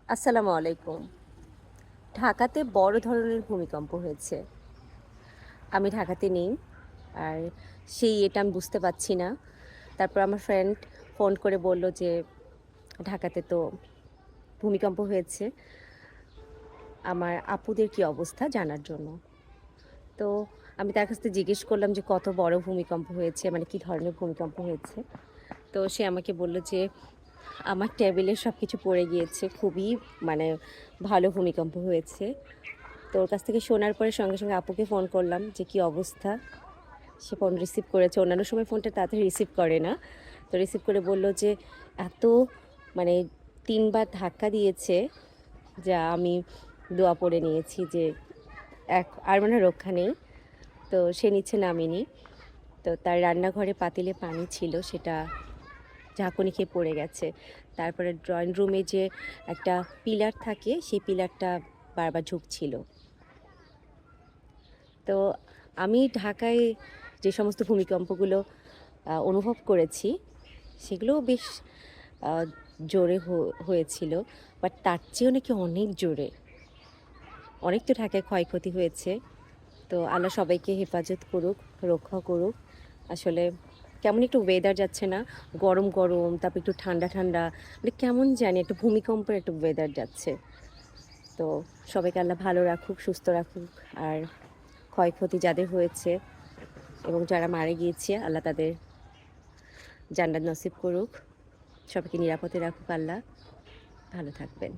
আসসালামু আলাইকুম। ঢাকাতে বড় ধরনের ভূমিকম্প হয়েছে। আমি ঢাকাতে নেই। আর এটা আমি বুঝতে পারছি না। তারপর আমার ফ্রেন্ড ফোন করে বলল যে, ঢাকাতে তো ভূমিকম্প হয়েছে। আমার আপুদের কি অবস্থা জানার জন্য। তো আমি তার কাছ থেকে জিজ্ঞেস করলাম যে, কত বড় ভূমিকম্প হয়েছে? মানে কি ধরনের ভূমিকম্প হয়েছে? তো সে আমাকে বলল যে, আমার টেবিলের সবকিছু পড়ে গিয়েছে। খুবই মানে ভালো ভূমিকম্প হয়েছে। তো ওর কাছ থেকে শোনার পরে সঙ্গে, সঙ্গে আপুকে ফোন করলাম যে, "কি অবস্থা?" সে ফোন রিসিভ করেছে। অন্যান্য সময় ফোনটা তাড়াতাড়ি রিসিভ করে না। তো রিসিভ করে বলল যে, "এত মানে ৩ বার ধাক্কা দিয়েছে যা আমি দোয়া পড়ে নিয়েছি যে আর মানে রক্ষা নেই।" তো সে নিচে নামেনি। তো তার রান্নাঘরে পাতিলে পানি ছিল সেটা ঝাঁকুনি খেয়ে পড়ে গেছে। তারপরে ড্রয়িং রুমে যে একটা পিলার থাকে সেই পিলারটা বারবার ঝুঁকছিল। তো আমি ঢাকায় যে সমস্ত ভূমিকম্পগুলো অনুভব করেছি, সেগুলোও বেশ আ জোরে হয়েছিল। বাট তার চেয়েও নাকি অনেক জোরে। অনেক তো ঢাকায় ক্ষয়ক্ষতি হয়েছে। তো আল্লাহ সবাইকে হেফাজত করুক, রক্ষা করুক। আসলে কেমন একটু ওয়েদার যাচ্ছে না? গরম, গরম, তারপর একটু ঠান্ডা, ঠান্ডা। মানে কেমন জানি একটা ভূমিকম্পের একটা ওয়েদার যাচ্ছে। তো সবাইকে আল্লাহ ভালো রাখুক, সুস্থ রাখুক। আর ক্ষয়ক্ষতি যাদের হয়েছে এবং যারা মারা গিয়েছে আল্লাহ তাদের জান্নাত নসিব করুক। সবাইকে নিরাপদে রাখুক আল্লাহ। ভালো থাকবেন।